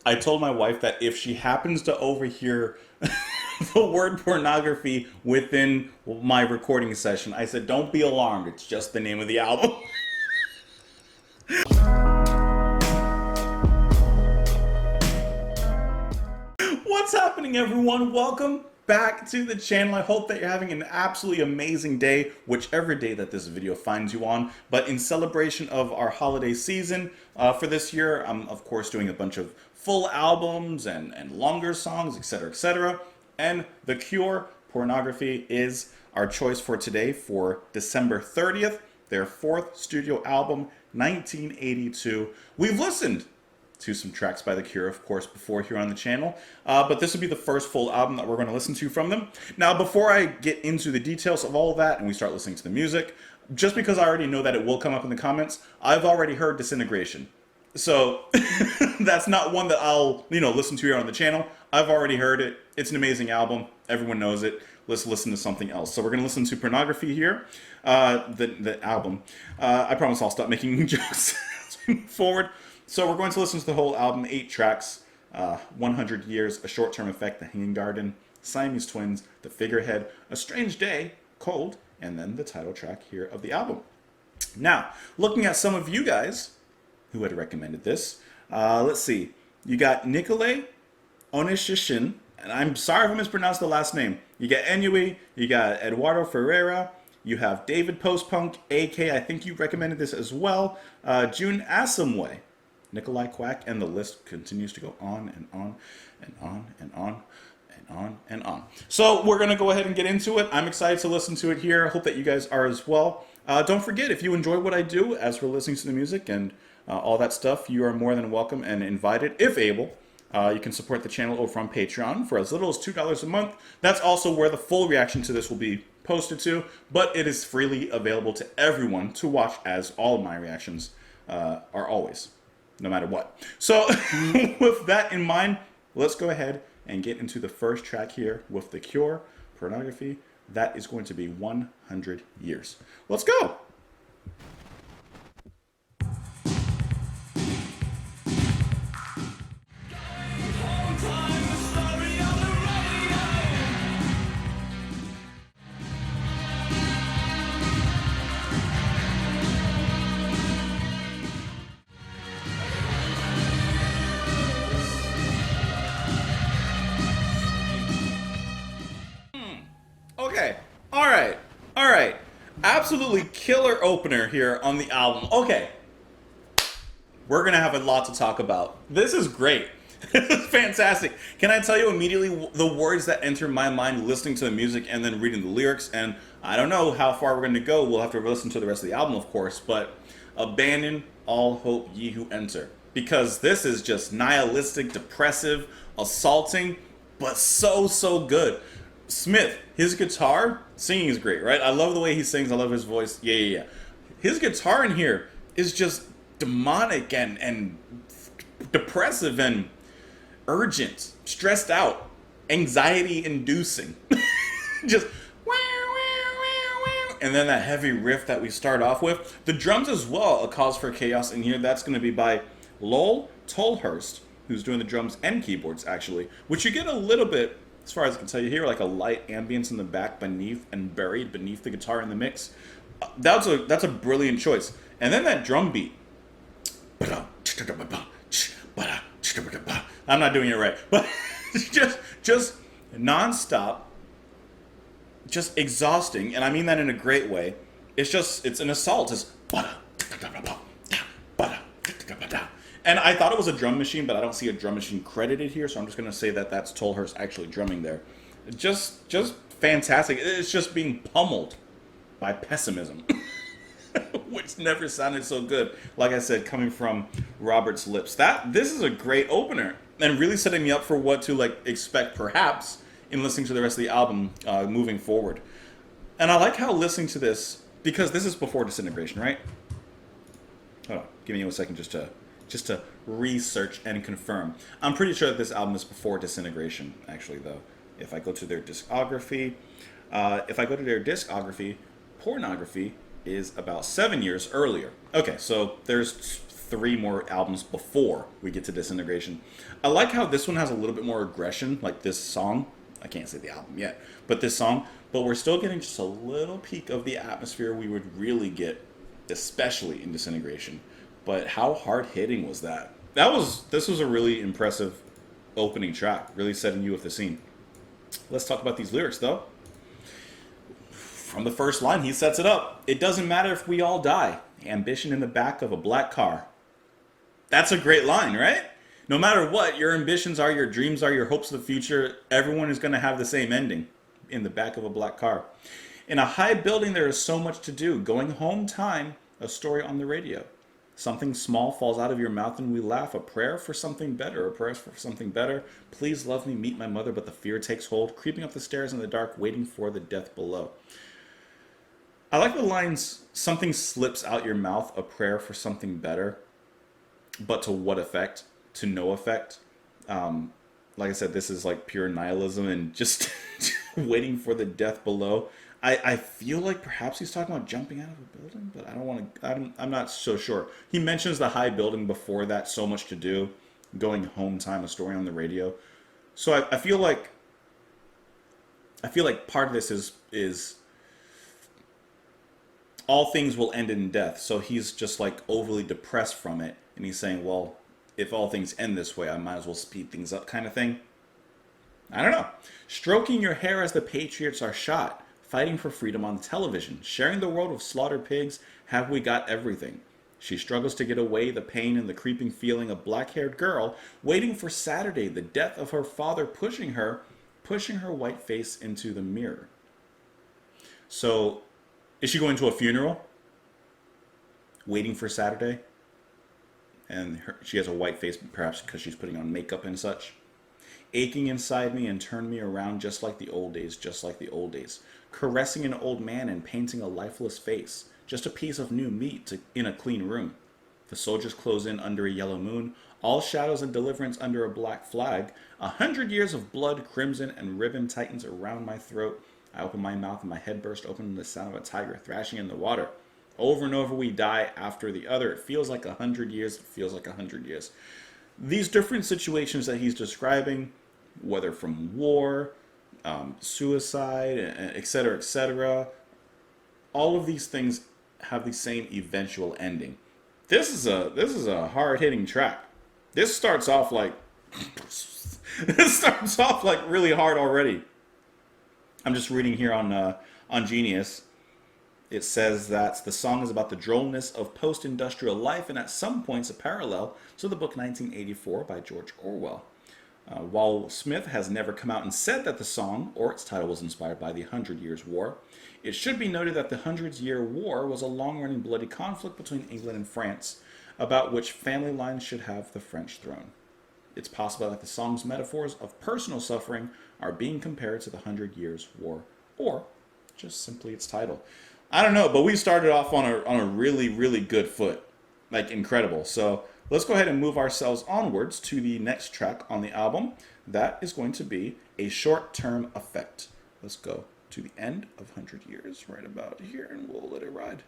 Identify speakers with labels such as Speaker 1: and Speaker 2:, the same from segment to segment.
Speaker 1: I told my wife that if she happens to overhear the word pornography within my recording session, I said, don't be alarmed. It's just the name of the album. What's happening, everyone? Welcome back to the channel. I hope that you're having an absolutely amazing day, whichever day that this video finds you on. But in celebration of our holiday season for this year, I'm of course doing a bunch of full albums and longer songs, etc., etc. And The Cure, Pornography, is our choice for today for December 30th, their fourth studio album, 1982. We've listened to some tracks by The Cure, of course, before here on the channel. But this will be the first full album that we're going to listen to from them. Now, before I get into the details of all of that and we start listening to the music, just because I already know that it will come up in the comments, I've already heard Disintegration. So that's not one that I'll, listen to here on the channel. I've already heard it. It's an amazing album. Everyone knows it. Let's listen to something else. So we're going to listen to Pornography here, the album. I promise I'll stop making jokes as we move forward. So we're going to listen to the whole album, 8 tracks, 100 Years, A Short-Term Effect, The Hanging Garden, Siamese Twins, The Figurehead, A Strange Day, Cold, and then the title track here of the album. Now, looking at some of you guys who had recommended this, let's see. You got Nikolay Onishishin, and I'm sorry if I mispronounced the last name. You got Enui, you got Eduardo Ferreira, you have David Postpunk, AK, I think you recommended this as well, June Asamway, Nikolai Quack, and the list continues to go on and on and on and on and on and on. So we're going to go ahead and get into it. I'm excited to listen to it here. I hope that you guys are as well. Don't forget, if you enjoy what I do as we're listening to the music and all that stuff, you are more than welcome and invited, if able. You can support the channel over on Patreon for as little as $2 a month. That's also where the full reaction to this will be posted to, but it is freely available to everyone to watch, as all of my reactions are always, no matter what. So with that in mind, let's go ahead and get into the first track here with The Cure, Pornography. That is going to be 100 Years. Let's go. Okay, all right. Absolutely killer opener here on the album. Okay, we're gonna have a lot to talk about. This is great. This is fantastic. Can I tell you immediately the words that enter my mind listening to the music and then reading the lyrics? And I don't know how far we're gonna go. We'll have to listen to the rest of the album, of course, but abandon all hope ye who enter. Because this is just nihilistic, depressive, assaulting, but so good. Smith, his guitar, singing is great, right? I love the way he sings. I love his voice. Yeah. His guitar in here is just demonic and depressive and urgent, stressed out, anxiety-inducing. Just and then that heavy riff that we start off with. The drums as well, A Cause for Chaos in here. That's going to be by Lowell Tolhurst, who's doing the drums and keyboards, actually, which you get a little bit, as far as I can tell, you hear like a light ambience in the back beneath and buried beneath the guitar in the mix. That's a brilliant choice. And then that drum beat. I'm not doing it right, but just non-stop, just exhausting, and I mean that in a great way. It's an assault. It's and I thought it was a drum machine, but I don't see a drum machine credited here, so I'm just going to say that that's Tolhurst actually drumming there. Just fantastic. It's just being pummeled by pessimism, which never sounded so good. Like I said, coming from Robert's lips. This is a great opener, and really setting me up for what to expect, perhaps, in listening to the rest of the album moving forward. And I like how listening to this, because this is before Disintegration, right? Hold on, give me a second just to research and confirm. I'm pretty sure that this album is before Disintegration, actually, though. If I go to their discography, Pornography is about 7 years earlier. Okay, so there's 3 more albums before we get to Disintegration. I like how this one has a little bit more aggression, like this song. I can't say the album yet, but this song. But we're still getting just a little peek of the atmosphere we would really get, especially in Disintegration. But how hard hitting was that? This was a really impressive opening track, really setting you with the scene. Let's talk about these lyrics though. From the first line, he sets it up. It doesn't matter if we all die. Ambition in the back of a black car. That's a great line, right? No matter what, your ambitions are, your dreams are, your hopes of the future, everyone is going to have the same ending. In the back of a black car. In a high building, there is so much to do. Going home time, a story on the radio. Something small falls out of your mouth and we laugh. A prayer for something better. A prayer for something better. Please love me, meet my mother, but the fear takes hold. Creeping up the stairs in the dark, waiting for the death below. I like the lines, something slips out your mouth, a prayer for something better. But to what effect? To no effect. Like I said, this is like pure nihilism and just waiting for the death below. I feel like perhaps he's talking about jumping out of a building, but I don't want to. I'm not so sure. He mentions the high building before that. So much to do. Going home time, a story on the radio. So I feel like part of this is all things will end in death. So he's just like overly depressed from it, and he's saying, well, if all things end this way, I might as well speed things up, kind of thing. I don't know. Stroking your hair as the patriots are shot. Fighting for freedom on television. Sharing the world with slaughtered pigs. Have we got everything? She struggles to get away, the pain and the creeping feeling. A black-haired girl waiting for Saturday. The death of her father pushing her white face into the mirror. So, is she going to a funeral? Waiting for Saturday? And she has a white face, perhaps because she's putting on makeup and such. Aching inside me and turn me around just like the old days, just like the old days. Caressing an old man and painting a lifeless face. Just a piece of new meat in a clean room. The soldiers close in under a yellow moon. All shadows and deliverance under a black flag. 100 years of blood, crimson, and ribbon tightens around my throat. I open my mouth and my head bursts open in the sound of a tiger thrashing in the water. Over and over we die after the other. It feels like 100 years. It feels like 100 years. These different situations that he's describing, whether from war, suicide, etc., all of these things have the same eventual ending. This is a hard-hitting track. This starts off like really hard already. I'm just reading here on Genius. It says that the song is about the drollness of post-industrial life and at some points a parallel to the book 1984 by George Orwell. While Smith has never come out and said that the song or its title was inspired by the 100 Years' War, it should be noted that the 100-Year War was a long-running bloody conflict between England and France, about which family lines should have the French throne. It's possible that the song's metaphors of personal suffering are being compared to the 100 Years' War, or just simply its title. I don't know, but we started off on a really, really good foot. Like, incredible. So let's go ahead and move ourselves onwards to the next track on the album. That is going to be A Short-Term Effect. Let's go to the end of 100 Years right about here, and we'll let it ride.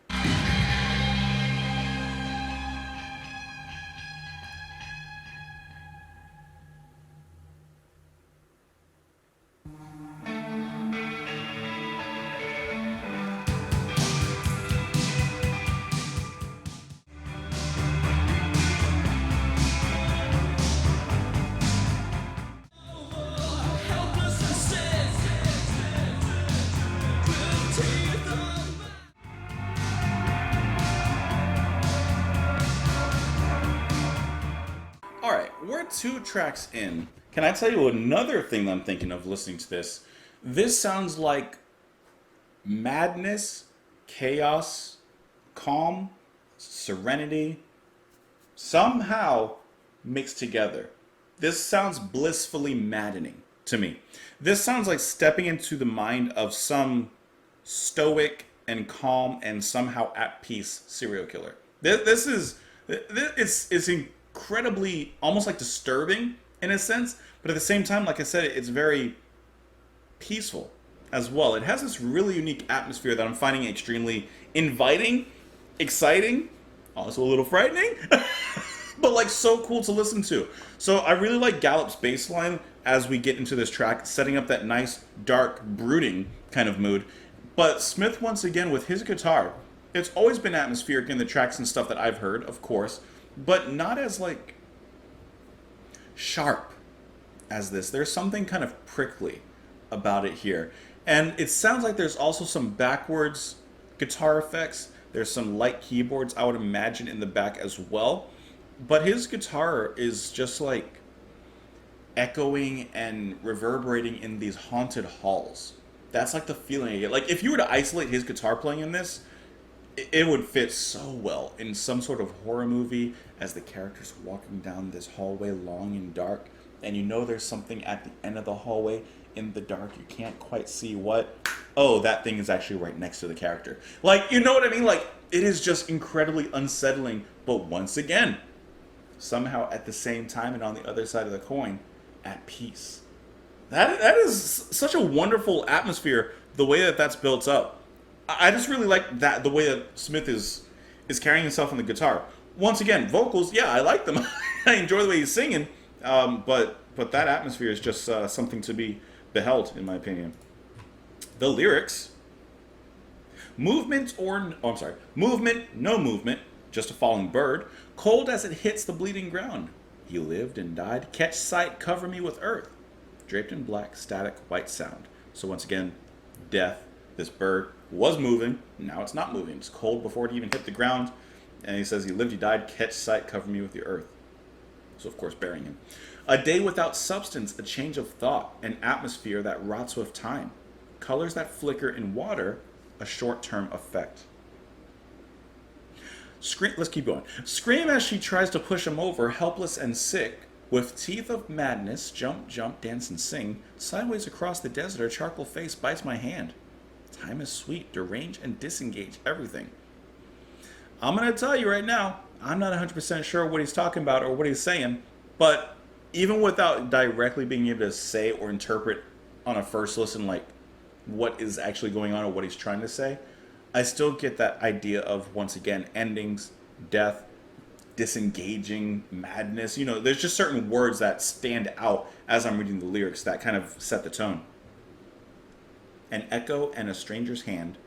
Speaker 1: We're 2 tracks in. Can I tell you another thing that I'm thinking of listening to this? This sounds like madness, chaos, calm, serenity, somehow mixed together. This sounds blissfully maddening to me. This sounds like stepping into the mind of some stoic and calm and somehow at peace serial killer. It's incredibly, almost like disturbing in a sense, but at the same time, like I said, it's very peaceful as well. It has this really unique atmosphere that I'm finding extremely inviting, exciting, Also a little frightening, but like so cool to listen to. So I really like Gallop's bass line as we get into this track, setting up that nice, dark, brooding kind of mood. But Smith, once again, with his guitar, it's always been atmospheric in the tracks and stuff that I've heard, of course, but not as like sharp as this. There's something kind of prickly about it here. And it sounds like there's also some backwards guitar effects. There's some light keyboards, I would imagine, in the back as well. But his guitar is just like echoing and reverberating in these haunted halls. That's like the feeling I get. Like if you were to isolate his guitar playing in this, it would fit so well in some sort of horror movie as the character's walking down this hallway long and dark, and you know there's something at the end of the hallway in the dark. You can't quite see what. Oh, that thing is actually right next to the character. Like, you know what I mean? Like, it is just incredibly unsettling, but once again, somehow at the same time and on the other side of the coin, at peace. That is such a wonderful atmosphere, the way that that's built up. I just really like that, the way that Smith is carrying himself on the guitar. Once again, vocals, yeah, I like them. I enjoy the way he's singing, but that atmosphere is just something to be beheld, in my opinion. The lyrics: movement, no movement, just a falling bird, cold as it hits the bleeding ground. He lived and died, catch sight, cover me with earth, draped in black, static, white sound. So once again, death. This bird was moving, now it's not moving. It's cold before it even hit the ground. And he says, he lived, he died, catch sight, cover me with the earth. So of course, burying him. A day without substance, a change of thought, an atmosphere that rots with time. Colors that flicker in water, a short-term effect. Let's keep going. Scream as she tries to push him over, helpless and sick. With teeth of madness, jump, jump, dance and sing. Sideways across the desert, her charcoal face bites my hand. Time is sweet, derange and disengage everything. I'm going to tell you right now, I'm not 100% sure what he's talking about or what he's saying, but even without directly being able to say or interpret on a first listen, like what is actually going on or what he's trying to say, I still get that idea of, once again, endings, death, disengaging, madness. You know, there's just certain words that stand out as I'm reading the lyrics that kind of set the tone. An echo and a stranger's hand,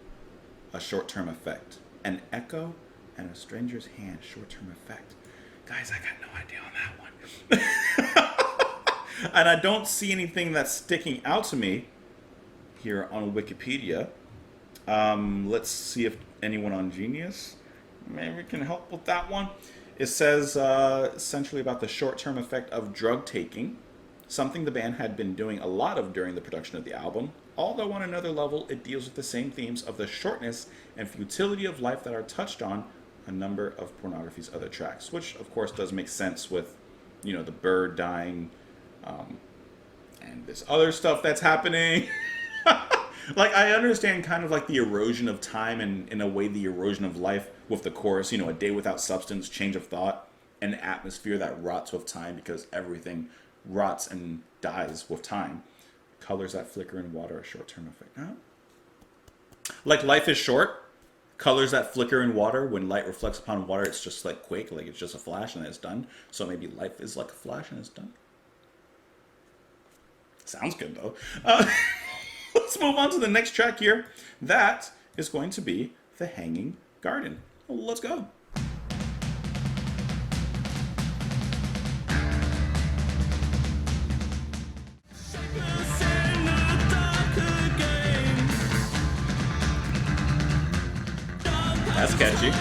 Speaker 1: a short-term effect. An echo and a stranger's hand, short-term effect. Guys, I got no idea on that one. And I don't see anything that's sticking out to me here on Wikipedia. Let's see if anyone on Genius maybe can help with that one. It says essentially about the short-term effect of drug taking, something the band had been doing a lot of during the production of the album. Although on another level, it deals with the same themes of the shortness and futility of life that are touched on a number of Pornography's other tracks, which of course does make sense with, you know, the bird dying, and this other stuff that's happening. Like, I understand kind of like the erosion of time and, in a way, the erosion of life with the chorus, you know, a day without substance, change of thought, an atmosphere that rots with time because everything rots and dies with time. Colors that flicker in water, a short-term effect. Huh? Like life is short, colors that flicker in water, when light reflects upon water, it's just like quick, like it's just a flash and then it's done. So maybe life is like a flash and it's done. Sounds good, though. Let's move on to the next track here. That is going to be The Hanging Garden. Let's go. That's catchy.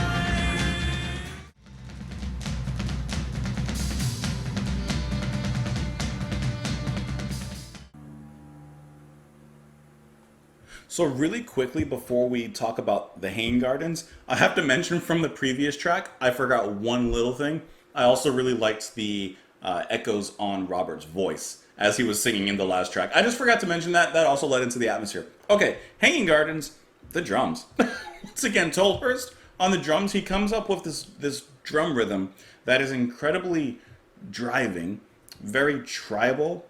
Speaker 1: So really quickly, before we talk about the Hanging Gardens, I have to mention from the previous track, I forgot one little thing. I also really liked the echoes on Robert's voice as he was singing in the last track. I just forgot to mention that. That also led into the atmosphere. Okay, Hanging Gardens, the drums. Once again, Tolhurst on the drums, he comes up with this drum rhythm that is incredibly driving, very tribal,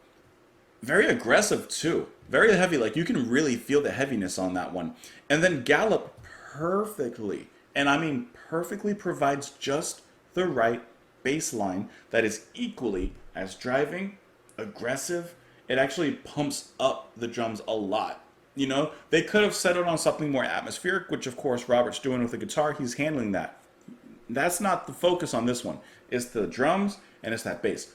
Speaker 1: very aggressive too. Very heavy, like you can really feel the heaviness on that one. And then Gallop perfectly And I mean, perfectly provides just the right bass line that is equally as driving, aggressive. It actually pumps up the drums a lot. You know, they could have settled on something more atmospheric, which of course Robert's doing with the guitar. He's handling that. That's not the focus on this one. It's the drums and it's that bass.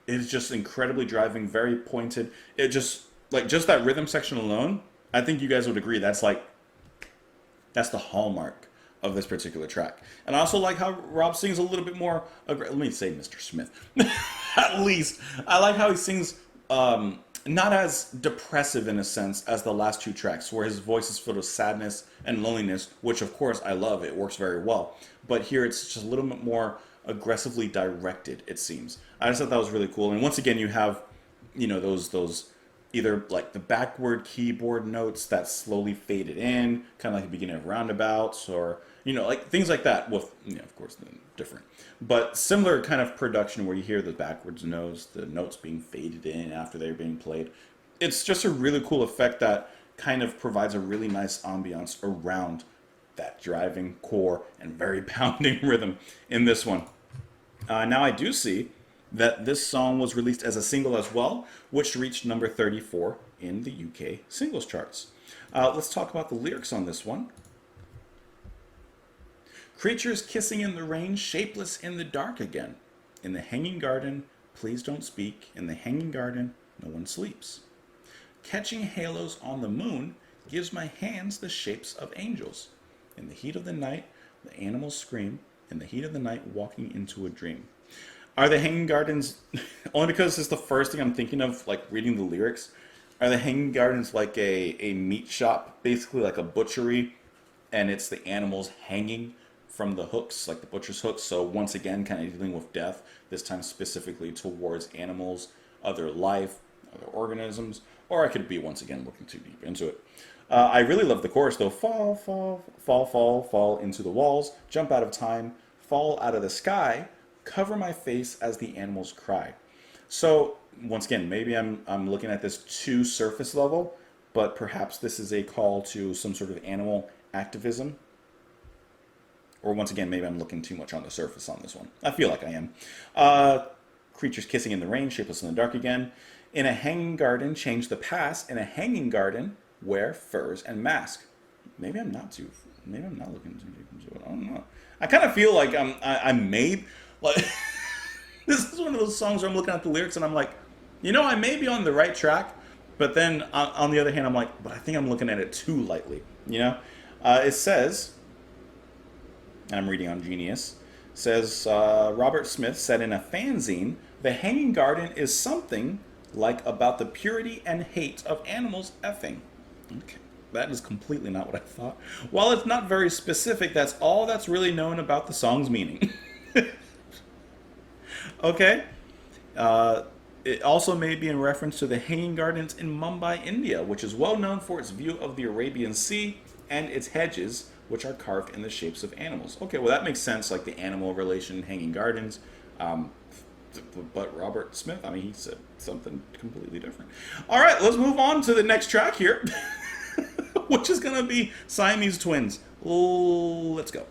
Speaker 1: It's just incredibly driving, very pointed. It just just that rhythm section alone. I think you guys would agree that's the hallmark of this particular track. And I also like how Rob sings a little bit more. Let me say, Mr. Smith. At least I like how he sings. Not as depressive in a sense as the last two tracks, where his voice is filled with sadness and loneliness, which of course I love. It works very well. But here it's just a little bit more aggressively directed, it seems. I just thought that was really cool. And once again, you have, those either like the backward keyboard notes that slowly faded in, kind of like the beginning of roundabouts, or like things like that. With of course, different, but similar kind of production where you hear the backwards notes, the notes being faded in after they're being played. It's just a really cool effect that kind of provides a really nice ambiance around that driving core and very pounding rhythm in this one. Now I do see that this song was released as a single as well, which reached number 34 in the UK singles charts. Let's talk about the lyrics on this one. Creatures kissing in the rain, shapeless in the dark again. In the hanging garden, please don't speak. In the hanging garden, no one sleeps. Catching halos on the moon gives my hands the shapes of angels. In the heat of the night, the animals scream. In the heat of the night, walking into a dream. Are the hanging gardens, only because it's the first thing I'm thinking of, like reading the lyrics, are the hanging gardens like a meat shop, basically like a butchery, and it's the animals hanging from the hooks, like the butcher's hooks. So once again, kind of dealing with death, this time specifically towards animals, other life, other organisms, or I could be once again looking too deep into it. I really love the chorus though. Fall, fall, fall, fall, fall into the walls, jump out of time, fall out of the sky, cover my face as the animals cry. So once again, maybe I'm looking at this too surface level, but perhaps this is a call to some sort of animal activism. Or once again, maybe I'm looking too much on the surface on this one. I feel like I am. Creatures kissing in the rain, shapeless in the dark again. In a hanging garden, change the past. In a hanging garden, wear furs and mask. Maybe I'm not looking too deep into it. I don't know. I kind of feel like I'm made like this is one of those songs where I'm looking at the lyrics and I'm like, I may be on the right track, but then on the other hand, I'm like, but I think I'm looking at it too lightly. It says. I'm reading on Genius, says Robert Smith said in a fanzine, the hanging garden is something like about the purity and hate of animals effing. Okay, that is completely not what I thought. While it's not very specific, that's all that's really known about the song's meaning. Okay. It also may be in reference to the hanging gardens in Mumbai, India, which is well known for its view of the Arabian Sea and its hedges, which are carved in the shapes of animals. Okay, well that makes sense, like the animal relation, hanging gardens. But Robert Smith, he said something completely different. All right, let's move on to the next track here, which is going to be Siamese Twins. Let's go.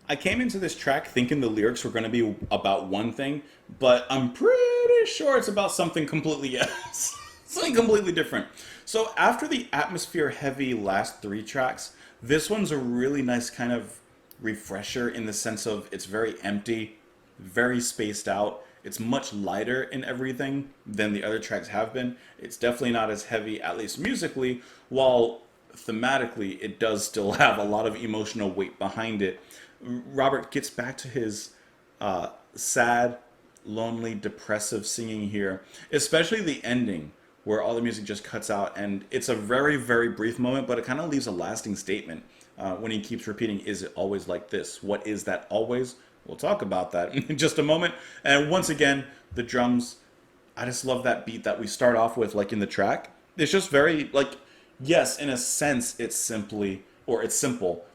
Speaker 1: I came into this track thinking the lyrics were going to be about one thing, but I'm pretty sure it's about something completely else. Something completely different. So after the atmosphere-heavy last three tracks, this one's a really nice kind of refresher in the sense of it's very empty, very spaced out. It's much lighter in everything than the other tracks have been. It's definitely not as heavy, at least musically, while thematically it does still have a lot of emotional weight behind it. Robert gets back to his sad, lonely, depressive singing here, especially the ending where all the music just cuts out, and it's a very, very brief moment, but it kind of leaves a lasting statement. when he keeps repeating, is it always like this? What is that always? We'll talk about that in just a moment. And once again, the drums, I just love that beat that we start off with, like in the track. It's just very, like, yes, in a sense, it's simple,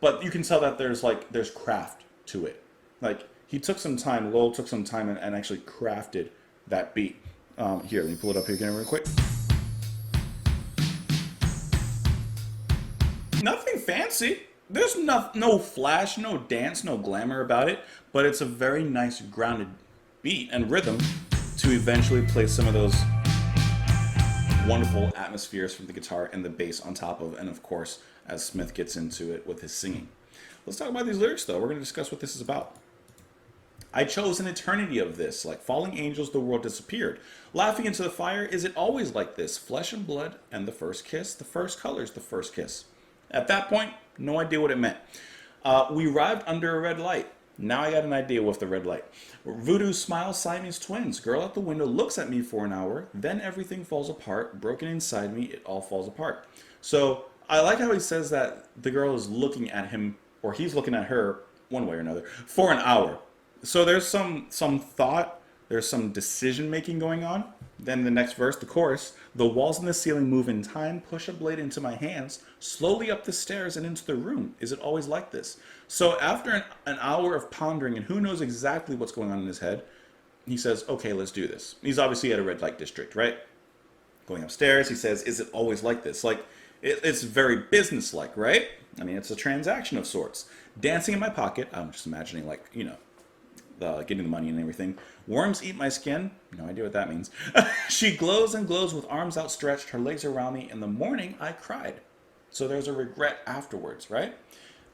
Speaker 1: but you can tell that there's craft to it. Like, he took some time, Lowell took some time and actually crafted that beat. Here, let me pull it up here again real quick. Nothing fancy. There's no flash, no dance, no glamour about it, but it's a very nice grounded beat and rhythm to eventually play some of those wonderful atmospheres from the guitar and the bass on top of, and of course, as Smith gets into it with his singing. Let's talk about these lyrics, though. We're going to discuss what this is about. I chose an eternity of this. Like falling angels, the world disappeared. Laughing into the fire, is it always like this? Flesh and blood and the first kiss, the first colors, the first kiss. At that point, no idea what it meant. We arrived under a red light. Now I got an idea with the red light. Voodoo smiles, Siamese twins. Girl at the window looks at me for an hour. Then everything falls apart. Broken inside me, it all falls apart. So I like how he says that the girl is looking at him, or he's looking at her, one way or another, for an hour. So there's some thought, there's some decision making going on. Then the next verse, the chorus, the walls in the ceiling move in time, push a blade into my hands, slowly up the stairs and into the room. Is it always like this? So after an hour of pondering, and who knows exactly what's going on in his head, he says, okay, let's do this. He's obviously at a red light district, right? Going upstairs, he says, is it always like this? Like, it's very business-like, right? I mean, it's a transaction of sorts. Dancing in my pocket, I'm just imagining, like, you know, getting the money and everything. Worms eat my skin. No idea what that means. She glows and glows with arms outstretched, her legs around me. In the morning, I cried. So there's a regret afterwards, right?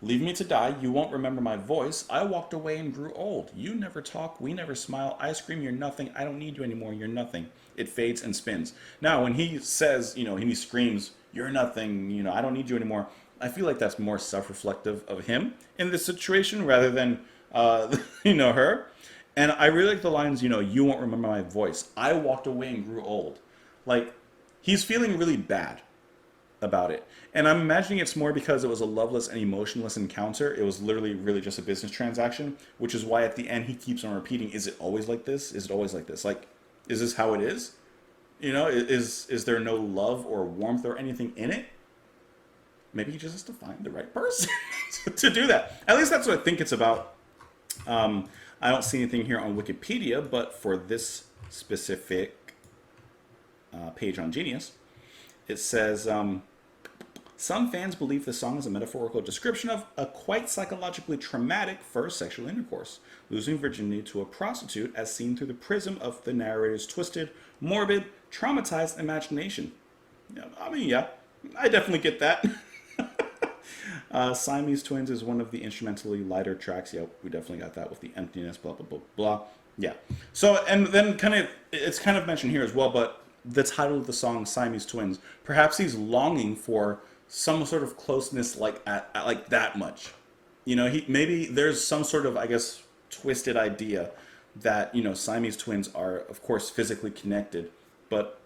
Speaker 1: Leave me to die. You won't remember my voice. I walked away and grew old. You never talk. We never smile. I scream, you're nothing. I don't need you anymore. You're nothing. It fades and spins. Now, when he says, you know, he screams, you're nothing, you know, I don't need you anymore, I feel like that's more self-reflective of him in this situation rather than you know, her. And I really like the lines, you know, you won't remember my voice. I walked away and grew old. Like, he's feeling really bad about it. And I'm imagining it's more because it was a loveless and emotionless encounter. It was literally really just a business transaction, which is why at the end he keeps on repeating, is it always like this? Is it always like this? Like, is this how it is? You know, is there no love or warmth or anything in it? Maybe he just has to find the right person to do that. At least that's what I think it's about. I don't see anything here on Wikipedia, but for this specific page on Genius, it says, some fans believe the song is a metaphorical description of a quite psychologically traumatic first sexual intercourse, losing virginity to a prostitute as seen through the prism of the narrator's twisted, morbid, traumatized imagination. Yeah, I mean, yeah, I definitely get that. Siamese Twins is one of the instrumentally lighter tracks. Yeah, we definitely got that with the emptiness, blah, blah, blah, blah. Yeah. So, and then it's kind of mentioned here as well, but the title of the song, Siamese Twins, perhaps he's longing for some sort of closeness like like that much. You know, maybe there's some sort of, I guess, twisted idea that, you know, Siamese twins are, of course, physically connected, but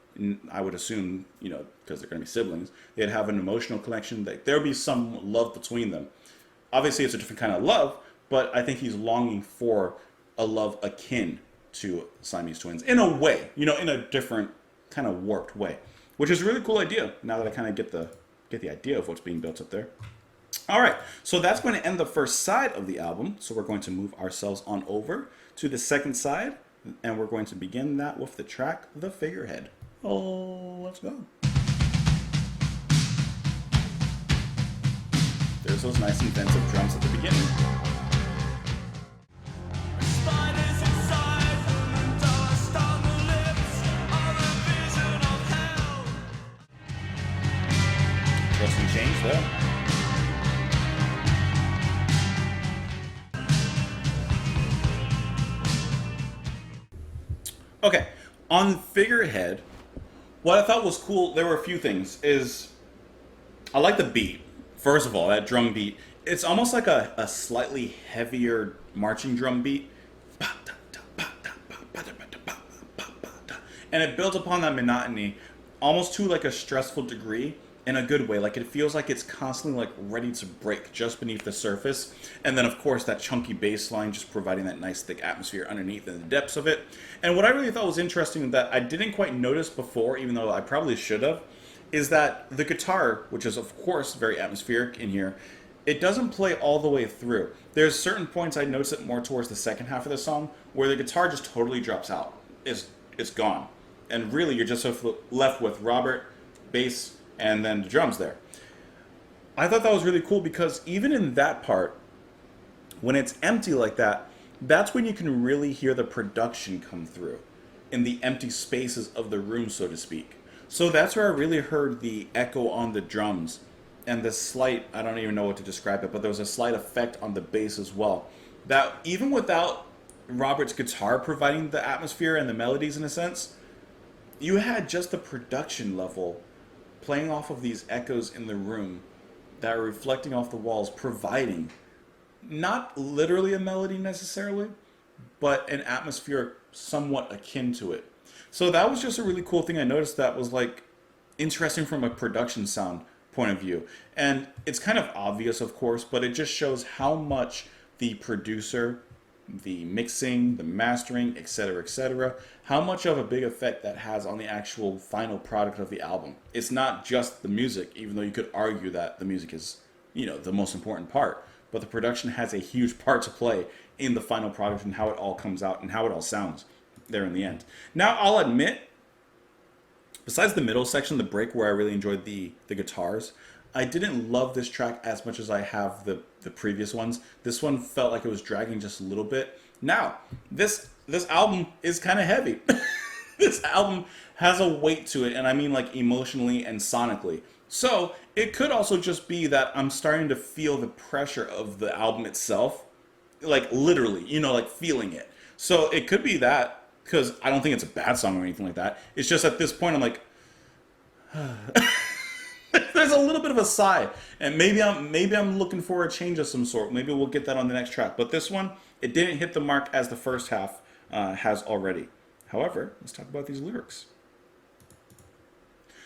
Speaker 1: I would assume, you know, because they're going to be siblings, they'd have an emotional connection, that there'd be some love between them. Obviously, it's a different kind of love, but I think he's longing for a love akin to Siamese twins in a way, you know, in a different kind of warped way, which is a really cool idea now that I kind of get the idea of what's being built up there. All right, so that's going to end the first side of the album. So we're going to move ourselves on over to the second side, and we're going to begin that with the track, The Figurehead. Oh, let's go. There's those nice inventive drums at the beginning. Got some change there. Okay, on Figurehead, what I thought was cool, there were a few things, is I like the beat. First of all, that drum beat, it's almost like a slightly heavier marching drum beat. And it builds upon that monotony almost to like a stressful degree. in a good way. Like it feels like it's constantly like ready to break just beneath the surface. And then of course that chunky bass line just providing that nice thick atmosphere underneath in the depths of it. And what I really thought was interesting that I didn't quite notice before, even though I probably should have, is that the guitar, which is of course very atmospheric in here, it doesn't play all the way through. There's certain points I notice it more towards the second half of the song where the guitar just totally drops out. It's gone. And really you're just left with Robert, bass, and then the drums there. I thought that was really cool because even in that part, when it's empty like that, that's when you can really hear the production come through in the empty spaces of the room, so to speak. So that's where I really heard the echo on the drums and the slight, I don't even know what to describe it, but there was a slight effect on the bass as well. That even without Robert's guitar providing the atmosphere and the melodies in a sense, you had just the production level playing off of these echoes in the room that are reflecting off the walls, providing not literally a melody necessarily, but an atmosphere somewhat akin to it. So that was just a really cool thing I noticed that was like interesting from a production sound point of view. And it's kind of obvious, of course, but it just shows how much the producer, the mixing, the mastering, etc., how much of a big effect that has on the actual final product of the album. It's not just the music, even though you could argue that the music is, the most important part. But the production has a huge part to play in the final product and how it all comes out and how it all sounds there in the end. Now, I'll admit, besides the middle section, the break where I really enjoyed the guitars, I didn't love this track as much as I have the previous ones. This one felt like it was dragging just a little bit. Now, this album is kind of heavy. This album has a weight to it, and I mean like emotionally and sonically. So it could also just be that I'm starting to feel the pressure of the album itself, like literally, like feeling it. So it could be that, because I don't think it's a bad song or anything like that. It's just at this point I'm like, there's a little bit of a sigh, and maybe I'm looking for a change of some sort. Maybe we'll get that on the next track. But this one, it didn't hit the mark as the first half has already. However, let's talk about these lyrics.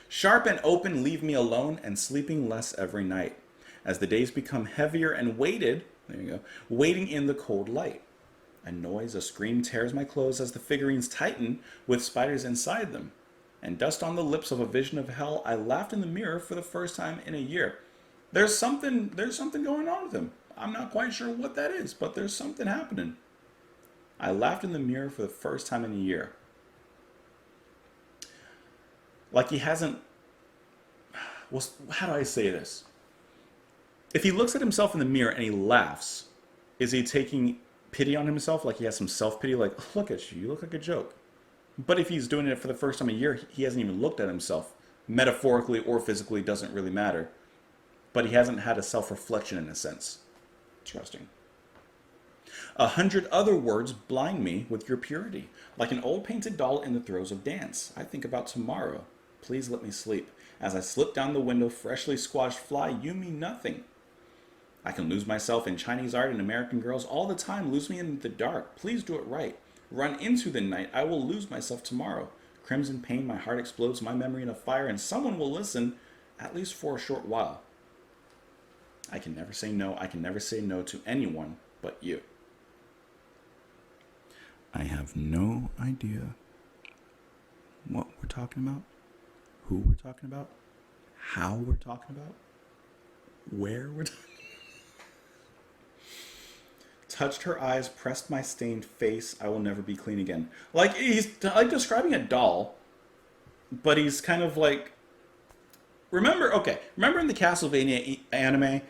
Speaker 1: Sharp and open, leave me alone, and sleeping less every night. As the days become heavier and weighted, there you go, waiting in the cold light. A noise, a scream tears my clothes as the figurines tighten with spiders inside them. And dust on the lips of a vision of hell, I laughed in the mirror for the first time in a year. There's something going on with him. I'm not quite sure what that is, but there's something happening. I laughed in the mirror for the first time in a year. Like he hasn't... Well, how do I say this? If he looks at himself in the mirror and he laughs, is he taking pity on himself? Like he has some self-pity? Like, look at you look like a joke. But if he's doing it for the first time in a year, he hasn't even looked at himself. Metaphorically or physically, doesn't really matter. But he hasn't had a self-reflection in a sense. Interesting. 100 other words blind me with your purity. Like an old painted doll in the throes of dance. I think about tomorrow. Please let me sleep. As I slip down the window, freshly squashed fly, you mean nothing. I can lose myself in Chinese art and American girls all the time. Lose me in the dark. Please do it right. Run into the night. I will lose myself tomorrow. Crimson pain, my heart explodes, my memory in a fire, and someone will listen, at least for a short while. I can never say no. I can never say no to anyone but you. I have no idea what we're talking about, who we're talking about, how we're talking about, where we're talking about. Touched her eyes, pressed my stained face, I will never be clean again. Like, he's like describing a doll, but he's kind of like... Remember in the Castlevania anime,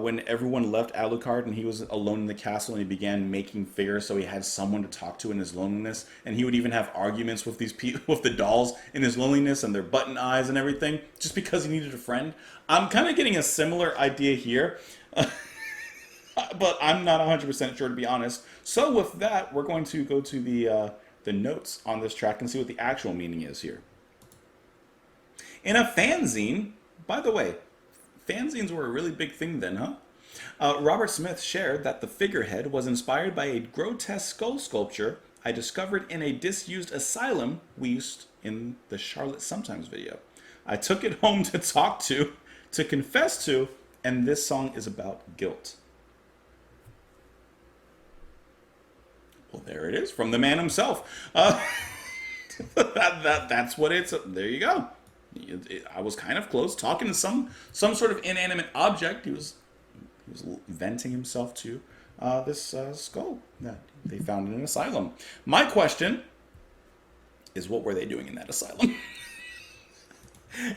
Speaker 1: when everyone left Alucard and he was alone in the castle and he began making figures so he had someone to talk to in his loneliness, and he would even have arguments with these people, with the dolls in his loneliness and their button eyes and everything, just because he needed a friend. I'm kind of getting a similar idea here. But I'm not 100% sure, to be honest. So with that, we're going to go to the notes on this track and see what the actual meaning is here. In a fanzine, by the way, fanzines were a really big thing then, huh? Robert Smith shared that the figurehead was inspired by a grotesque skull sculpture I discovered in a disused asylum we used in the Charlotte Sometimes video. I took it home to talk to confess to, and this song is about guilt. Well, there it is from the man himself. That's what it's. There you go. I was kind of close, talking to some sort of inanimate object. He was venting himself to this skull that they found in an asylum. My question is, what were they doing in that asylum?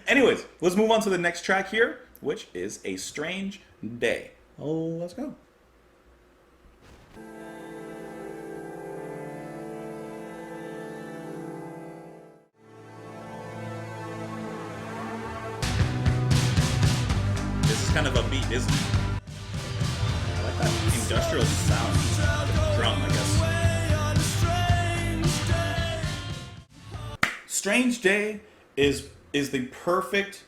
Speaker 1: Anyways, let's move on to the next track here, which is A Strange Day. Oh, let's go. This is kind of a beat, isn't it? I like that industrial sound. Drum, I guess. Strange Day is the perfect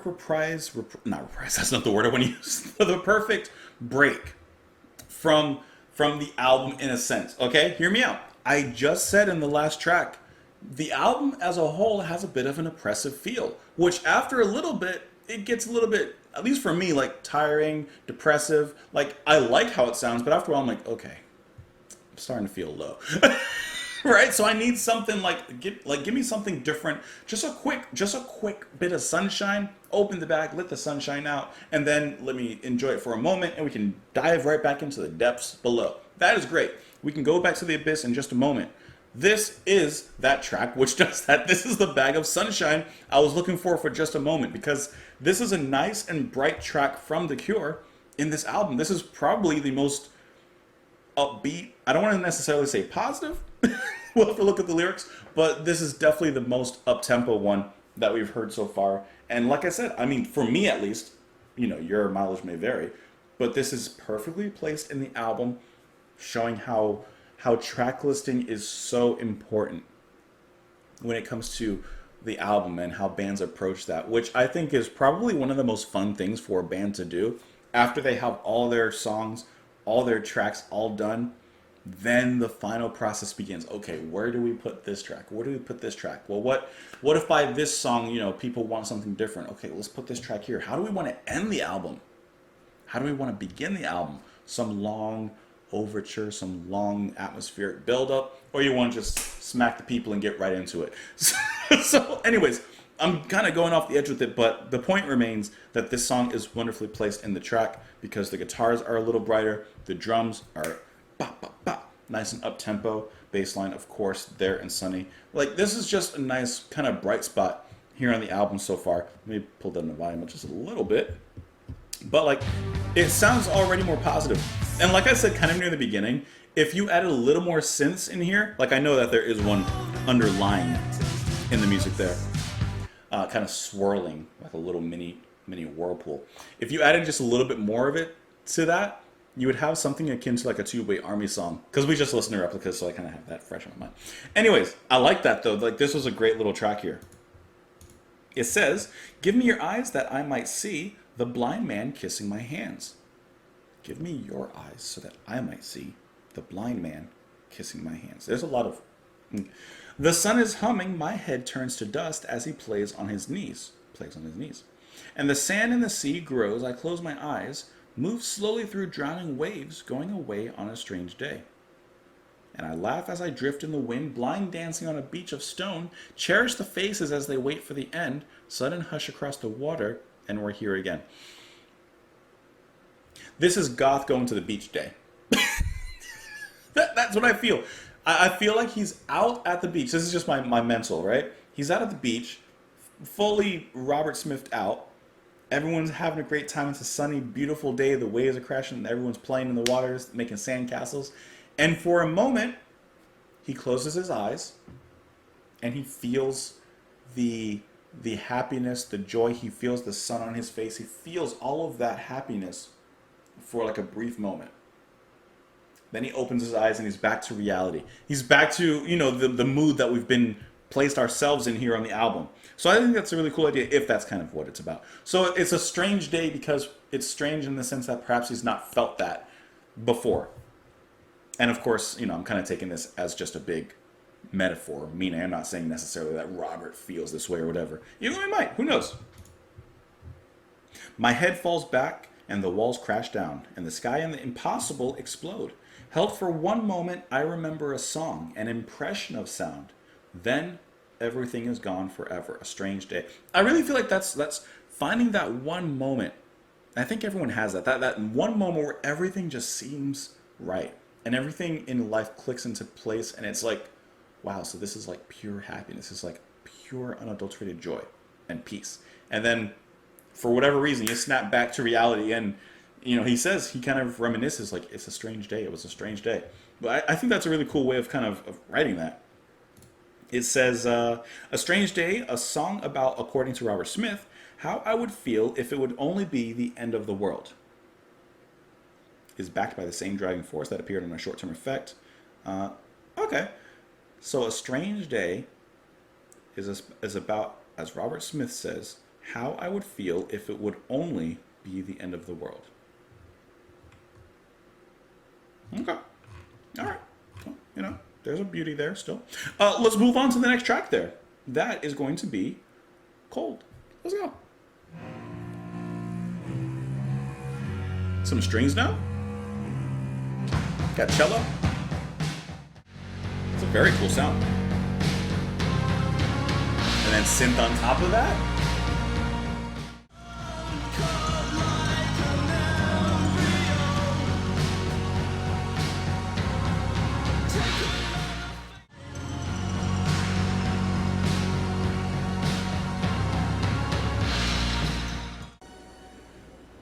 Speaker 1: reprise, not reprise, that's not the word I want to use. The perfect break from the album in a sense. Okay, hear me out. I just said in the last track, the album as a whole has a bit of an oppressive feel, which after a little bit, it gets a little bit, at least for me, like tiring, depressive. Like, I like how it sounds, but after a while I'm like, okay, I'm starting to feel low. Right? So I need something give me something different. Just a quick bit of sunshine. Open the back, let the sunshine out, and then let me enjoy it for a moment, and we can dive right back into the depths below. That is great. We can go back to the abyss in just a moment. This is that track which does that. This is the bag of sunshine I was looking for just a moment, because this is a nice and bright track from The Cure in this album. This is probably the most upbeat. I don't want to necessarily say positive. We'll have to look at the lyrics, but this is definitely the most up-tempo one that we've heard so far. And like I said, I mean, for me at least, your mileage may vary, but this is perfectly placed in the album, showing how track listing is so important when it comes to the album and how bands approach that, which I think is probably one of the most fun things for a band to do. After they have all their songs, all their tracks all done, then the final process begins. Okay, where do we put this track? Where do we put this track? Well, what if by this song, people want something different? Okay, let's put this track here. How do we want to end the album? How do we want to begin the album? Some long overture, some long atmospheric build-up, or you want to just smack the people and get right into it? So anyways, I'm kind of going off the edge with it, but the point remains that this song is wonderfully placed in the track because the guitars are a little brighter, the drums are bop, bop, bop, nice and up-tempo, bass line, of course, there and sunny. Like, this is just a nice kind of bright spot here on the album so far. Let me pull down the volume just a little bit. But, like, it sounds already more positive. And like I said kind of near the beginning, if you added a little more synths in here, like I know that there is one underlying in the music there, kind of swirling like a little mini whirlpool. If you added just a little bit more of it to that, you would have something akin to like a two-way army song. Because we just listened to replicas, so I kind of have that fresh in my mind. Anyways, I like that though. Like, this was a great little track here. It says, "Give me your eyes that I might see the blind man kissing my hands." Give me your eyes so that I might see the blind man kissing my hands. There's a lot of... The sun is humming, my head turns to dust as he plays on his knees. And the sand in the sea grows, I close my eyes, move slowly through drowning waves, going away on a strange day. And I laugh as I drift in the wind, blind dancing on a beach of stone, cherish the faces as they wait for the end, sudden hush across the water, and we're here again. This is goth going to the beach day. That's what I feel. I feel like he's out at the beach. This is just my mental, right? He's out at the beach, fully Robert Smithed out. Everyone's having a great time. It's a sunny, beautiful day. The waves are crashing. Everyone's playing in the waters, making sand castles. And for a moment, he closes his eyes, and he feels the happiness, the joy. He feels the sun on his face. He feels all of that happiness for like a brief moment. Then he opens his eyes and he's back to reality. He's back to, the mood that we've been placed ourselves in here on the album. So I think that's a really cool idea if that's kind of what it's about. So it's a strange day because it's strange in the sense that perhaps he's not felt that before. And of course, I'm kind of taking this as just a big metaphor, meaning I'm not saying necessarily that Robert feels this way or whatever. You know, he might. Who knows? My head falls back, and the walls crash down, and the sky and the impossible explode. Held for one moment, I remember a song, an impression of sound. Then everything is gone forever. A strange day. I really feel like that's finding that one moment. I think everyone has that. That one moment where everything just seems right. And everything in life clicks into place, and it's like, wow, so this is like pure happiness. It's like pure unadulterated joy and peace. And then for whatever reason, you snap back to reality, and he says, he kind of reminisces like, it's a strange day. It was a strange day. But I think that's a really cool way of kind of writing that. It says, a strange day, a song about, according to Robert Smith, how I would feel if it would only be the end of the world. Is backed by the same driving force that appeared in a short-term effect. Okay. So a strange day is about, as Robert Smith says, how I would feel if it would only be the end of the world. Okay. All right. Well, there's a beauty there still. Let's move on to the next track there. That is going to be Cold. Let's go. Some strings now. Got cello. It's a very cool sound. And then synth on top of that.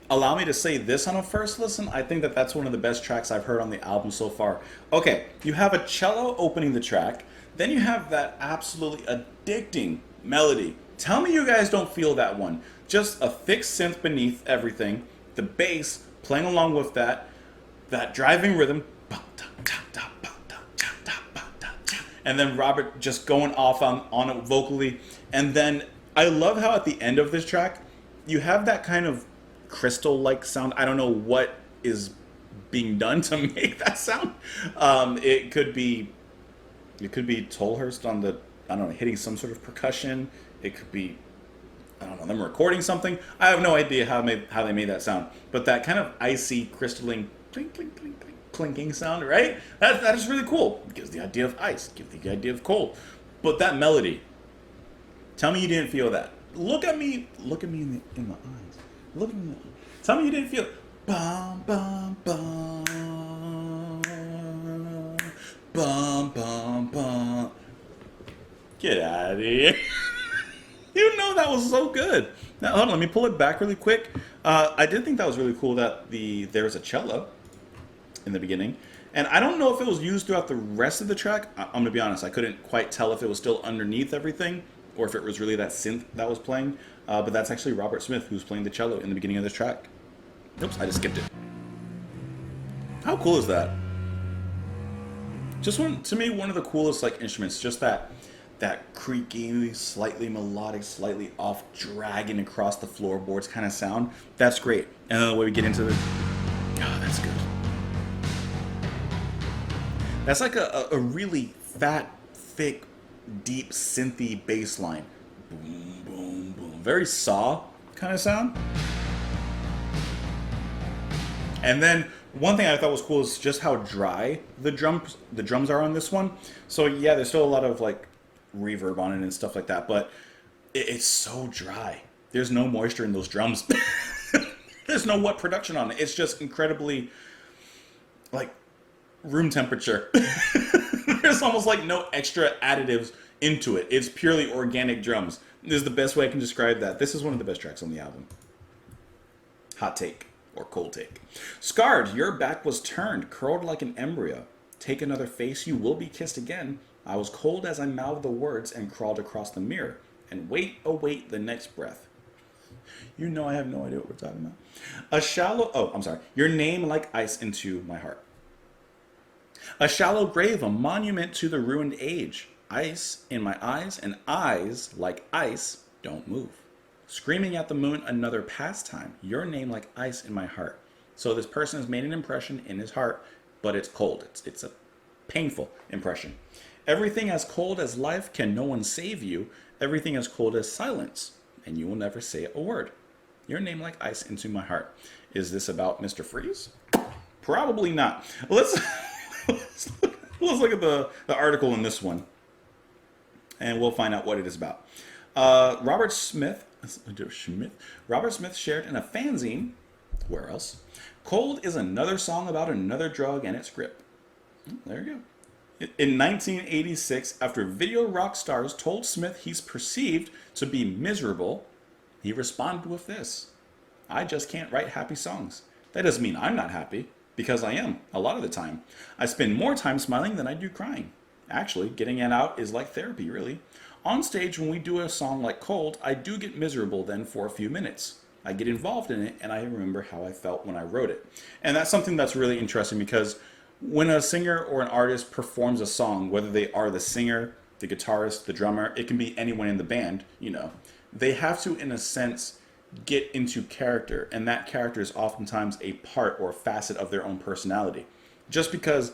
Speaker 1: Allow me to say this on a first listen, I think that's one of the best tracks I've heard on the album so far. Okay, you have a cello opening the track, then you have that absolutely addicting melody. Tell me you guys don't feel that one. Just a thick synth beneath everything, the bass playing along with that driving rhythm, and then Robert just going off on it vocally. And then I love how at the end of this track, you have that kind of crystal-like sound. I don't know what is being done to make that sound. It could be Tolhurst on the, I don't know, hitting some sort of percussion. It could be, I don't know, them recording something. I have no idea how they made that sound. But that kind of icy, crystalline, clink, clink, clink, clink, clinking sound, right? That is really cool. It gives the idea of ice, gives the idea of cold. But that melody, tell me you didn't feel that. Look at me in the eyes. Look at me. Tell me you didn't feel it. Bum, bum, bum. Bum, bum, bum. Get out of here. You know that was so good. Now, hold on, let me pull it back really quick. I did think that was really cool that there was a cello in the beginning. And I don't know if it was used throughout the rest of the track. I'm going to be honest, I couldn't quite tell if it was still underneath everything or if it was really that synth that was playing. But that's actually Robert Smith who's playing the cello in the beginning of this track. Oops, I just skipped it. How cool is that? Just to me, one of the coolest instruments. Just that creaky, slightly melodic, slightly off, dragging across the floorboards kind of sound. That's great. And then the way we get into it, oh, that's good. That's like a really fat, thick, deep, synthy bass line. Boom, boom, boom. Very Saw kind of sound. And then one thing I thought was cool is just how dry the drums are on this one. So yeah, there's still a lot of reverb on it and stuff like that, but it's so dry. There's no moisture in those drums. There's no wet production on it. It's just incredibly room temperature. There's almost no extra additives into it. It's purely organic drums. This is the best way I can describe that. This is one of the best tracks on the album. Hot take. Or cold take. Scarred, your back was turned, curled like an embryo. Take another face, you will be kissed again. I was cold as I mouthed the words and crawled across the mirror. And await the next breath. You know I have no idea what we're talking about. Your name like ice into my heart. A shallow grave, a monument to the ruined age. Ice in my eyes, and eyes like ice don't move. Screaming at the moon, another pastime. Your name like ice in my heart. So this person has made an impression in his heart, but it's cold. It's a Painful impression. Everything as cold as life, can no one save you? Everything as cold as silence, and you will never say a word. Your name like ice into my heart. Is this about Mr. Freeze? Probably not. Let's look at the article in this one, and we'll find out what it is about. Robert Smith shared in a fanzine, where else? Cold is another song about another drug and its grip. There you go. In 1986, after video rock stars told Smith he's perceived to be miserable, he responded with this: I just can't write happy songs. That doesn't mean I'm not happy, because I am, a lot of the time. I spend more time smiling than I do crying. Actually, getting it out is like therapy, really. On stage, when we do a song like Cold, I do get miserable then for a few minutes. I get involved in it, and I remember how I felt when I wrote it. And that's something that's really interesting, because when a singer or an artist performs a song, whether they are the singer, the guitarist, the drummer, it can be anyone in the band, they have to, in a sense, get into character, and that character is oftentimes a part or facet of their own personality. Just because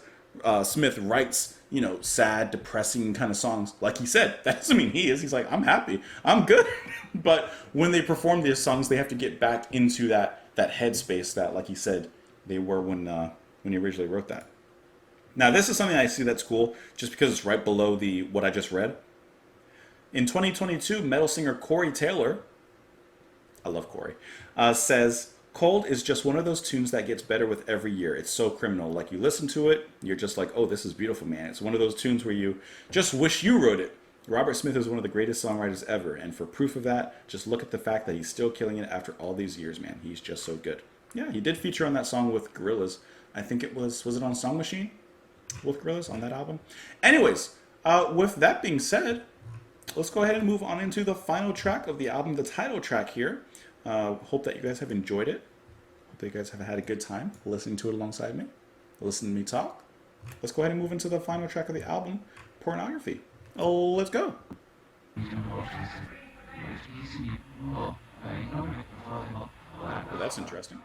Speaker 1: Smith writes, sad, depressing kind of songs, like he said, that doesn't mean he is. He's like, I'm happy, I'm good. But when they perform these songs, they have to get back into that headspace that, like he said, they were when he originally wrote that. Now, this is something I see that's cool, just because it's right below what I just read. In 2022, metal singer Corey Taylor, I love Corey, says, Cold is just one of those tunes that gets better with every year. It's so criminal. Like, you listen to it, you're just like, oh, this is beautiful, man. It's one of those tunes where you just wish you wrote it. Robert Smith is one of the greatest songwriters ever, and for proof of that, just look at the fact that he's still killing it after all these years, man. He's just so good. Yeah, he did feature on that song with Gorillaz. I think it was it on Song Machine with Gorillaz on that album? Anyways, with that being said, let's go ahead and move on into the final track of the album, the title track here. Hope that you guys have enjoyed it. Hope that you guys have had a good time listening to it alongside me, listening to me talk. Let's go ahead and move into the final track of the album, Pornography. Oh, let's go. Well, that's interesting.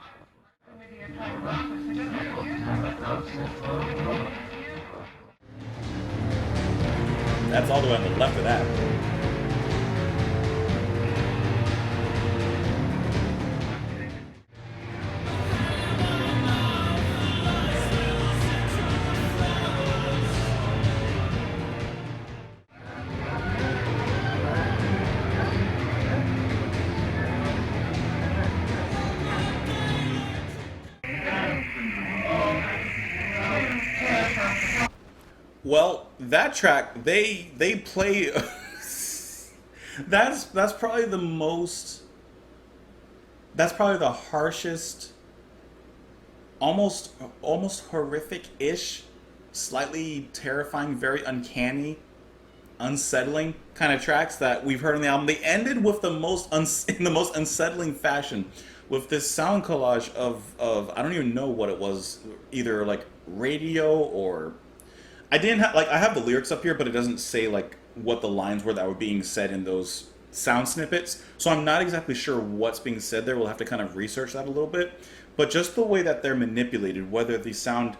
Speaker 1: That's all the way on the left of that. Well, that track, they play. that's probably the most. That's probably the harshest, almost horrific-ish, slightly terrifying, very uncanny, unsettling kind of tracks that we've heard on the album. They ended with the most in the most unsettling fashion, with this sound collage of I don't even know what it was, either like radio or. I have the lyrics up here, but it doesn't say like what the lines were that were being said in those sound snippets. So I'm not exactly sure what's being said there. We'll have to kind of research that a little bit. But just the way that they're manipulated, whether the sound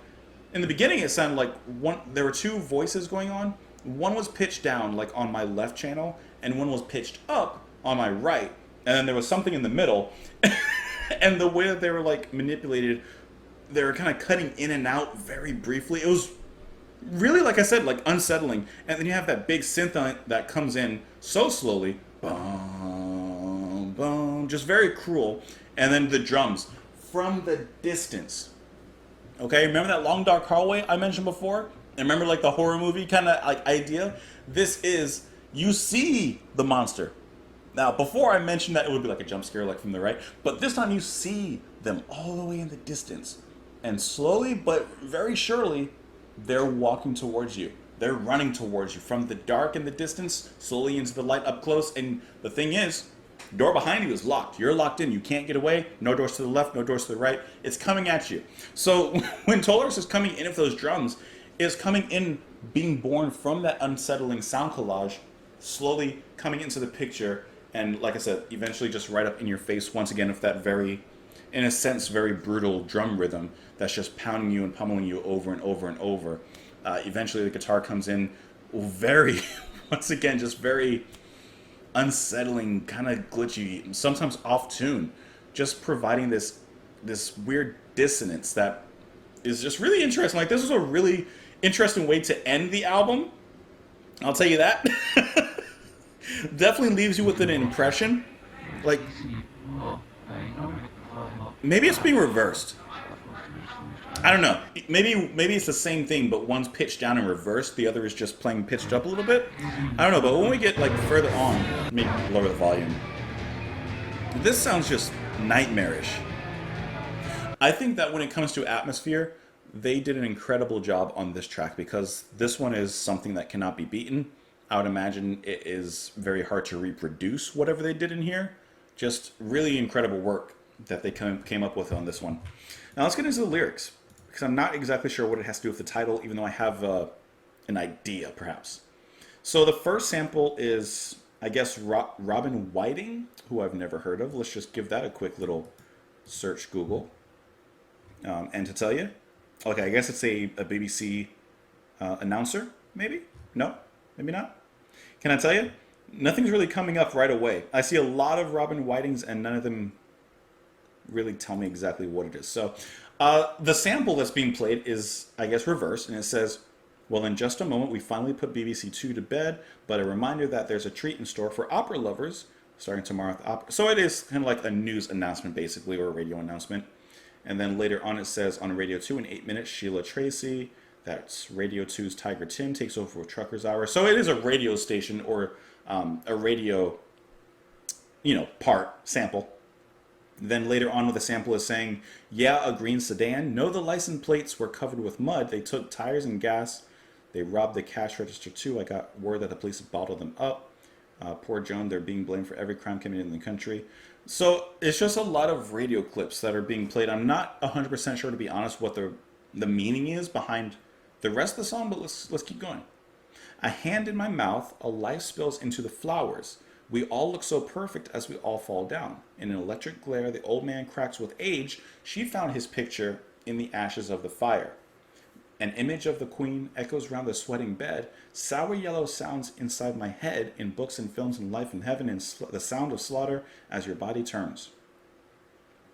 Speaker 1: in the beginning, it sounded like there were two voices going on. One was pitched down, like on my left channel, and one was pitched up on my right. And then there was something in the middle. And the way that they were like manipulated, they were kind of cutting in and out very briefly. It was really, like I said, like unsettling. And then you have that big synth on it that comes in so slowly, boom, boom, just very cruel. And then the drums from the distance. Okay, remember that long dark hallway I mentioned before? And remember like the horror movie kind of like idea? This is, you see the monster. Now, before I mentioned that it would be like a jump scare like from the right, but this time you see them all the way in the distance. And slowly but very surely, they're walking towards you. They're running towards you from the dark in the distance, slowly into the light up close. And the thing is, the door behind you is locked. You're locked in. You can't get away. No doors to the left, no doors to the right. It's coming at you. So when Tollers is coming in with those drums, it's coming in, being born from that unsettling sound collage, slowly coming into the picture. And like I said, eventually just right up in your face once again with that very, in a sense, very brutal drum rhythm that's just pounding you and pummeling you over and over and over. Eventually the guitar comes in very, once again, just very unsettling, kind of glitchy, sometimes off tune, just providing this weird dissonance that is just really interesting. Like, this is a really interesting way to end the album. I'll tell you that. Definitely leaves you with an impression. Like, maybe it's being reversed. I don't know. Maybe it's the same thing, but one's pitched down and reversed. The other is just playing pitched up a little bit. I don't know, but when we get like further on, maybe lower the volume. This sounds just nightmarish. I think that when it comes to atmosphere, they did an incredible job on this track because this one is something that cannot be beaten. I would imagine it is very hard to reproduce whatever they did in here. Just really incredible work that they came up with on this one. Now let's get into the lyrics, because I'm not exactly sure what it has to do with the title, even though I have an idea, perhaps. So the first sample is, I guess, Robin Whiting, who I've never heard of. Let's just give that a quick little search Google. And to tell you, okay, I guess it's a BBC announcer, maybe? No? Maybe not? Can I tell you? Nothing's really coming up right away. I see a lot of Robin Whitings, and none of them really tell me exactly what it is. So the sample that's being played is, I guess, reversed, and it says, well, in just a moment, we finally put BBC Two to bed, but a reminder that there's a treat in store for opera lovers starting tomorrow at the opera. So it is kind of like a news announcement, basically, or a radio announcement. And then later on it says, on Radio 2 in 8 minutes, Sheila Tracy, that's Radio 2's Tiger Tim, takes over for Trucker's Hour. So it is a radio station or a radio, sample. Then later on with the sample is saying, yeah, a green sedan. No, the license plates were covered with mud. They took tires and gas. They robbed the cash register too. I got word that the police had bottled them up. Poor Joan, they're being blamed for every crime committed in the country. So it's just a lot of radio clips that are being played. I'm not 100% sure, to be honest, what the meaning is behind the rest of the song, but let's keep going. A hand in my mouth, a life spills into the flowers. We all look so perfect as we all fall down. In an electric glare, the old man cracks with age. She found his picture in the ashes of the fire. An image of the queen echoes round the sweating bed. Sour yellow sounds inside my head in books and films and life in heaven and the sound of slaughter as your body turns.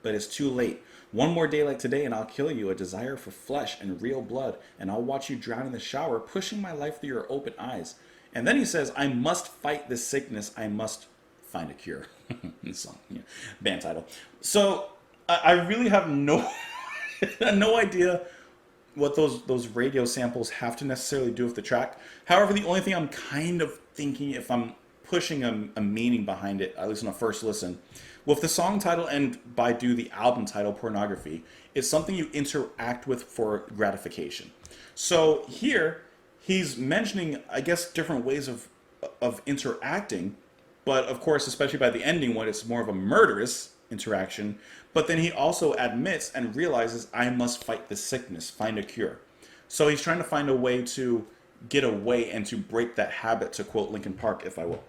Speaker 1: But it's too late. One more day like today and I'll kill you, a desire for flesh and real blood, and I'll watch you drown in the shower, pushing my life through your open eyes. And then he says, I must fight this sickness, I must find a cure. Song, band title. So I really have no idea what those radio samples have to necessarily do with the track. However, the only thing I'm kind of thinking, if I'm pushing a meaning behind it, at least on a first listen, with the song title and by the album title, Pornography, it's something you interact with for gratification. So here, he's mentioning, I guess, different ways of interacting, but of course, especially by the ending when it's more of a murderous interaction. But then he also admits and realizes, I must fight this sickness, find a cure. So he's trying to find a way to get away and to break that habit, to quote Linkin Park, if I will.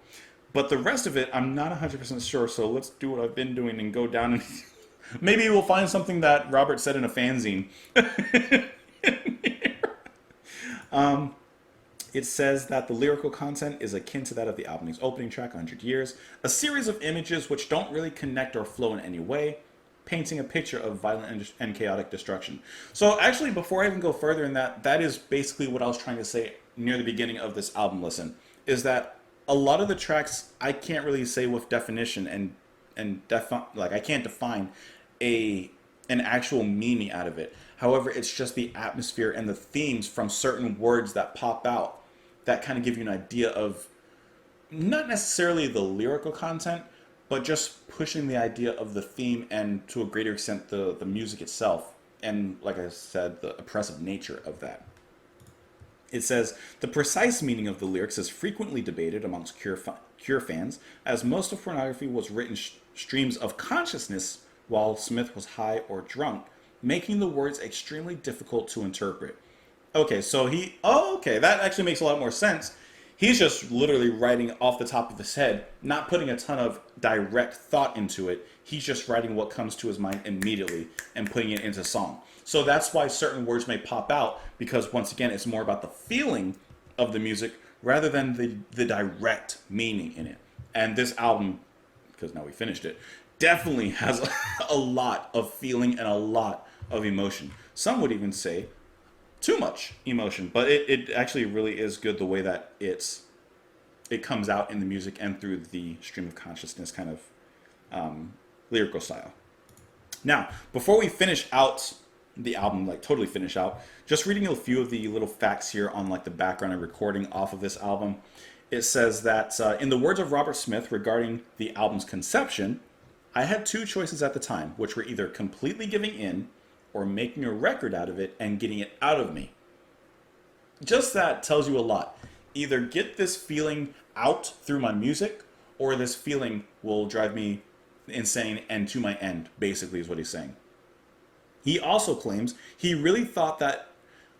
Speaker 1: But the rest of it, I'm not 100% sure, so let's do what I've been doing and go down and maybe we'll find something that Robert said in a fanzine. It says that the lyrical content is akin to that of the album's opening track, 100 Years, a series of images which don't really connect or flow in any way, painting a picture of violent and chaotic destruction. So actually, before I even go further in that is basically what I was trying to say near the beginning of this album listen, is that a lot of the tracks I can't really say with definition I can't define an actual meaning out of it. However, it's just the atmosphere and the themes from certain words that pop out that kind of give you an idea of not necessarily the lyrical content, but just pushing the idea of the theme and to a greater extent the music itself. And like I said, the oppressive nature of that. It says, the precise meaning of the lyrics is frequently debated amongst Cure fans, as most of Pornography was written streams of consciousness while Smith was high or drunk, making the words extremely difficult to interpret. Okay, so that actually makes a lot more sense. He's just literally writing off the top of his head, not putting a ton of direct thought into it. He's just writing what comes to his mind immediately and putting it into song. So that's why certain words may pop out, because once again, it's more about the feeling of the music rather than the direct meaning in it. And this album, because now we finished it, definitely has a lot of feeling and a lot of emotion. Some would even say too much emotion, but it actually really is good the way that it comes out in the music and through the stream of consciousness kind of lyrical style. Now, before we finish out the album, like totally finish out, just reading a few of the little facts here on like the background and recording off of this album. It says that in the words of Robert Smith regarding the album's conception, I had two choices at the time, which were either completely giving in or making a record out of it and getting it out of me. Just that tells you a lot. Either get this feeling out through my music, or this feeling will drive me insane and to my end, basically is what he's saying. He also claims he really thought that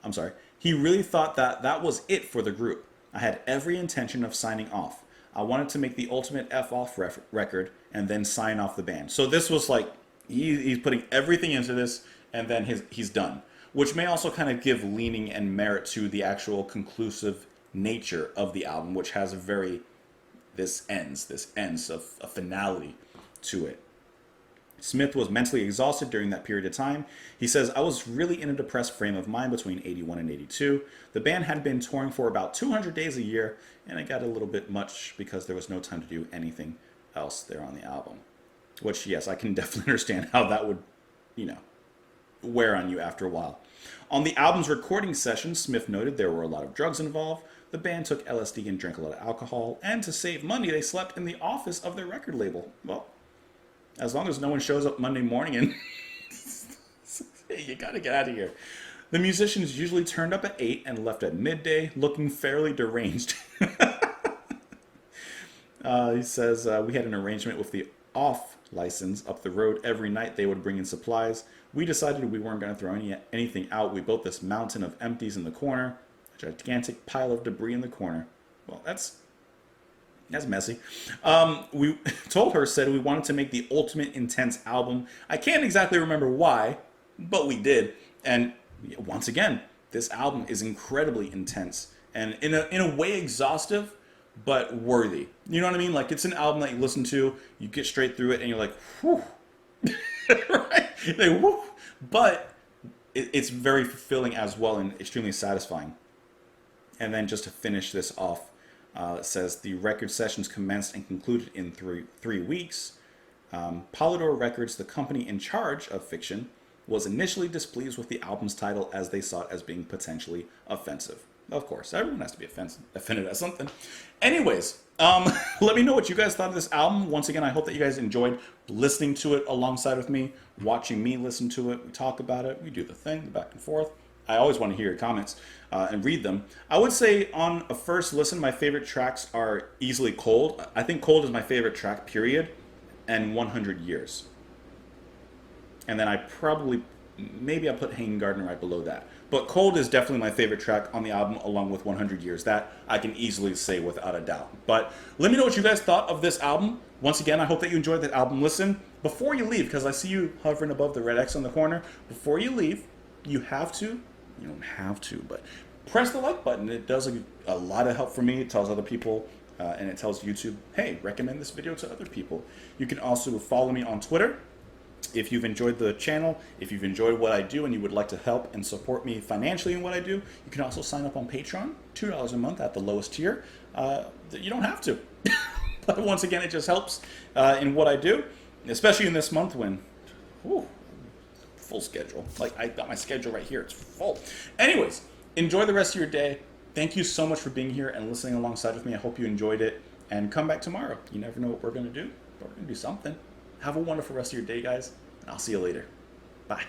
Speaker 1: that was it for the group. I had every intention of signing off. I wanted to make the ultimate F off record and then sign off the band. So this was like, he's putting everything into this and then he's done. Which may also kind of give leaning and merit to the actual conclusive nature of the album, which has a very, this ends, of a finality to it. Smith was mentally exhausted during that period of time. He says, I was really in a depressed frame of mind between 81 and 82. The band had been touring for about 200 days a year, and it got a little bit much because there was no time to do anything else there on the album. Which, yes, I can definitely understand how that would, wear on you after a while. On the album's recording session, Smith noted there were a lot of drugs involved. The band took LSD and drank a lot of alcohol, and to save money, they slept in the office of their record label. Well, as long as no one shows up Monday morning and hey, you gotta get out of here. The musicians usually turned up at 8 and left at midday, looking fairly deranged. He says, we had an arrangement with the off license up the road. Every night they would bring in supplies. We decided we weren't going to throw anything out. We built this mountain of empties in the corner, a gigantic pile of debris in the corner. Well, that's messy. We told her, said we wanted to make the ultimate intense album. I can't exactly remember why, but we did. And once again, this album is incredibly intense and in a way exhaustive, but worthy. You know what I mean? Like, it's an album that you listen to, you get straight through it, and you're like, whew. Right? Like, whew. But it's very fulfilling as well and extremely satisfying. And then just to finish this off, it says the record sessions commenced and concluded in three weeks. Polydor Records, the company in charge of Fiction, was initially displeased with the album's title as they saw it as being potentially offensive. Of course, everyone has to be offended at something. Anyways, let me know what you guys thought of this album. Once again, I hope that you guys enjoyed listening to it alongside with me, watching me listen to it. We talk about it. We do the thing, the back and forth. I always want to hear your comments and read them. I would say on a first listen, my favorite tracks are easily Cold. I think Cold is my favorite track, period, and 100 Years. And then maybe I put Hanging Garden right below that. But Cold is definitely my favorite track on the album, along with 100 Years. That I can easily say without a doubt. But let me know what you guys thought of this album. Once again, I hope that you enjoyed that album listen. Before you leave, because I see you hovering above the red X on the corner, before you leave, you don't have to, but press the like button. It does a lot of help for me. It tells other people, and it tells YouTube, hey, recommend this video to other people. You can also follow me on Twitter. If you've enjoyed the channel, if you've enjoyed what I do and you would like to help and support me financially in what I do, you can also sign up on Patreon, $2 a month at the lowest tier. You don't have to. But once again, it just helps in what I do, especially in this month when, full schedule. Like, I got my schedule right here. It's full. Anyways, enjoy the rest of your day. Thank you so much for being here and listening alongside with me. I hope you enjoyed it. And come back tomorrow. You never know what we're going to do, but we're going to do something. Have a wonderful rest of your day, guys. And I'll see you later. Bye.